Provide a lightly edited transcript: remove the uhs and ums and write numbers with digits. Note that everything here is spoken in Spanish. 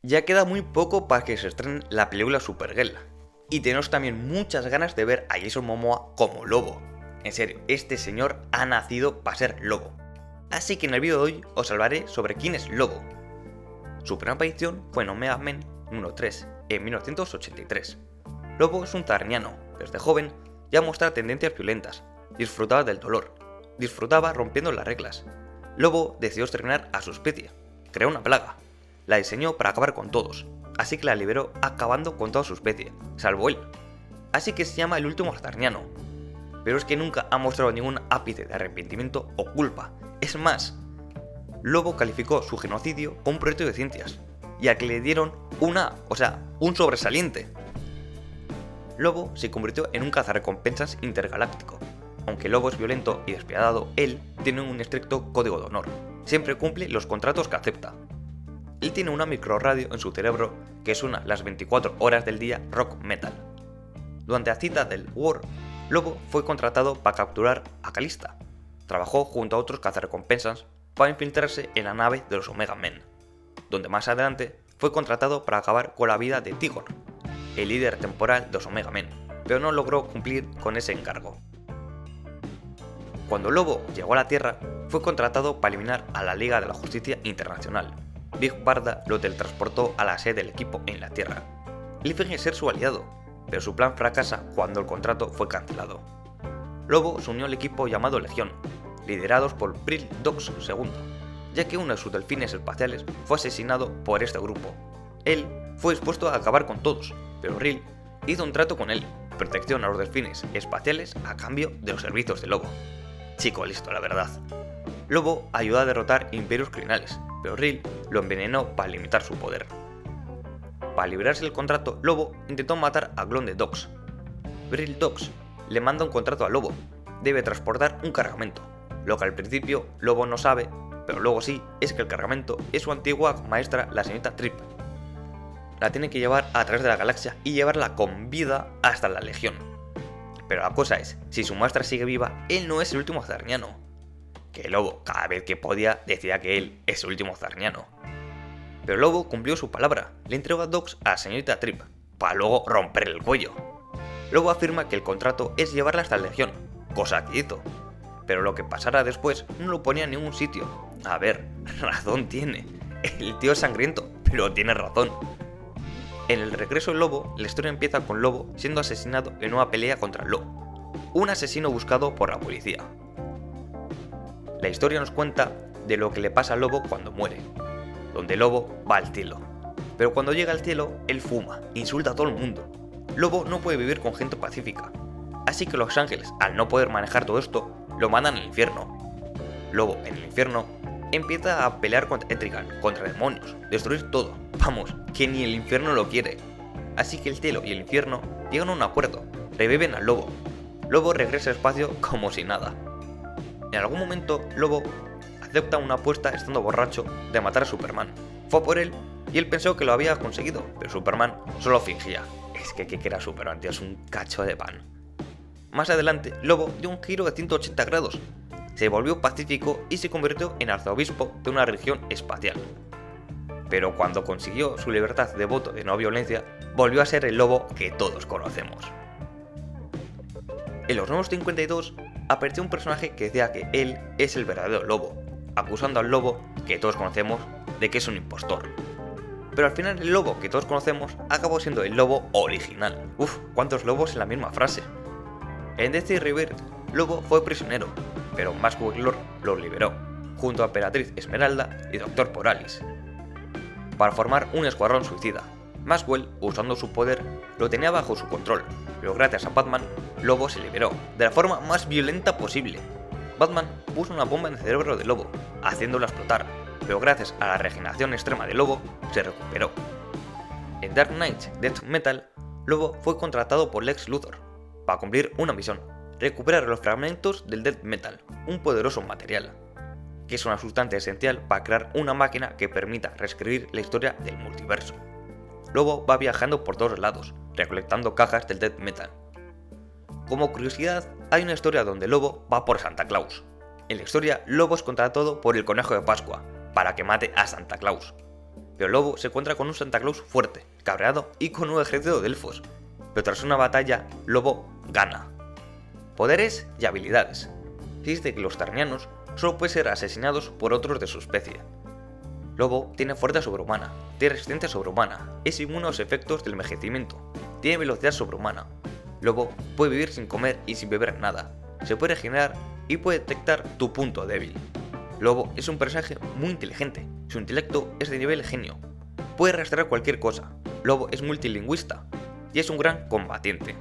Ya queda muy poco para que se estrene la película Supergirl. Y tenemos también muchas ganas de ver a Jason Momoa como Lobo. En serio, este señor ha nacido para ser Lobo. Así que en el vídeo de hoy os hablaré sobre quién es Lobo. Su primera aparición fue en Omega Men número 3, en 1983. Lobo es un zarniano. Desde joven ya mostraba tendencias violentas. Disfrutaba del dolor. Disfrutaba rompiendo las reglas. Lobo decidió exterminar a su especie. Creó una plaga. La diseñó para acabar con todos, así que la liberó acabando con toda su especie, salvo él. Así que se llama el último zarniano. Pero es que nunca ha mostrado ningún ápice de arrepentimiento o culpa. Es más, Lobo calificó su genocidio como un proyecto de ciencias, y a que le dieron un sobresaliente. Lobo se convirtió en un cazarrecompensas intergaláctico. Aunque Lobo es violento y despiadado, él tiene un estricto código de honor. Siempre cumple los contratos que acepta. Él tiene una microradio en su cerebro que suena las 24 horas del día rock metal. Durante la cita del War, Lobo fue contratado para capturar a Calista. Trabajó junto a otros cazarrecompensas para infiltrarse en la nave de los Omega Men, donde más adelante fue contratado para acabar con la vida de Tigor, el líder temporal de los Omega Men, pero no logró cumplir con ese encargo. Cuando Lobo llegó a la Tierra, fue contratado para eliminar a la Liga de la Justicia Internacional. Big Barda lo teletransportó a la sede del equipo en la Tierra. Él finge ser su aliado, pero su plan fracasa cuando el contrato fue cancelado. Lobo se unió al equipo llamado Legión, liderados por Vril Dox II, ya que uno de sus delfines espaciales fue asesinado por este grupo. Él fue dispuesto a acabar con todos, pero Vril hizo un trato con él, protección a los delfines espaciales a cambio de los servicios de Lobo. Chico listo, la verdad. Lobo ayudó a derrotar imperios criminales, pero Vril lo envenenó para limitar su poder. Para librarse del contrato, Lobo intentó matar a Clon de Dox. Vril Dox le manda un contrato a Lobo. Debe transportar un cargamento. Lo que al principio Lobo no sabe, pero luego sí, es que el cargamento es su antigua maestra, la señorita Trip. La tiene que llevar a través de la galaxia y llevarla con vida hasta la Legión. Pero la cosa es, si su maestra sigue viva, él no es el último zarniano. Que Lobo, cada vez que podía, decía que él es el último zarniano. Pero Lobo cumplió su palabra, le entregó a Dox a la señorita Trip, para luego romperle el cuello. Lobo afirma que el contrato es llevarla hasta la Legión, cosa que hizo. Pero lo que pasara después no lo ponía en ningún sitio. A ver, razón tiene. El tío es sangriento, pero tiene razón. En el regreso del Lobo, la historia empieza con Lobo siendo asesinado en una pelea contra Lobo, un asesino buscado por la policía. La historia nos cuenta de lo que le pasa al Lobo cuando muere, donde Lobo va al cielo. Pero cuando llega al cielo, él fuma, insulta a todo el mundo. Lobo no puede vivir con gente pacífica, así que los ángeles, al no poder manejar todo esto, lo mandan al infierno. Lobo, en el infierno, empieza a pelear contra Etrigan, contra demonios, destruir todo. Vamos, que ni el infierno lo quiere. Así que el cielo y el infierno llegan a un acuerdo, reviven al Lobo. Lobo regresa al espacio como si nada. En algún momento, Lobo acepta una apuesta estando borracho de matar a Superman. Fue por él y él pensó que lo había conseguido, pero Superman solo fingía. Es que era Superman, tío, es un cacho de pan. Más adelante, Lobo dio un giro de 180 grados. Se volvió pacífico y se convirtió en arzobispo de una región espacial. Pero cuando consiguió su libertad de voto de no violencia, volvió a ser el Lobo que todos conocemos. En los Nuevos 52 apareció un personaje que decía que él es el verdadero Lobo, acusando al Lobo que todos conocemos de que es un impostor. Pero al final el Lobo que todos conocemos acabó siendo el Lobo original. Uf, cuántos lobos en la misma frase. En DC Rebirth, Lobo fue prisionero, pero Maxwell lo liberó, junto a Emperatriz Esmeralda y Doctor Poralis, para formar un escuadrón suicida. Maxwell, usando su poder, lo tenía bajo su control, pero gracias a Batman, Lobo se liberó, de la forma más violenta posible. Batman puso una bomba en el cerebro de Lobo, haciéndolo explotar, pero gracias a la regeneración extrema de Lobo, se recuperó. En Dark Knight Death Metal, Lobo fue contratado por Lex Luthor, para cumplir una misión, recuperar los fragmentos del Death Metal, un poderoso material, que es una sustancia esencial para crear una máquina que permita reescribir la historia del multiverso. Lobo va viajando por todos lados, recolectando cajas del Death Metal. Como curiosidad, hay una historia donde Lobo va por Santa Claus. En la historia, Lobo es contratado por el Conejo de Pascua, para que mate a Santa Claus. pero Lobo se encuentra con un Santa Claus fuerte, cabreado y con un ejército de elfos. Pero tras una batalla, Lobo gana. Poderes y habilidades. Se dice que los Tarnianos solo pueden ser asesinados por otros de su especie. Lobo tiene fuerza sobrehumana, tiene resistencia sobrehumana, es inmune a los efectos del envejecimiento, tiene velocidad sobrehumana. Lobo puede vivir sin comer y sin beber nada, se puede regenerar y puede detectar tu punto débil. Lobo es un personaje muy inteligente, su intelecto es de nivel genio, puede rastrear cualquier cosa. Lobo es multilingüista y es un gran combatiente.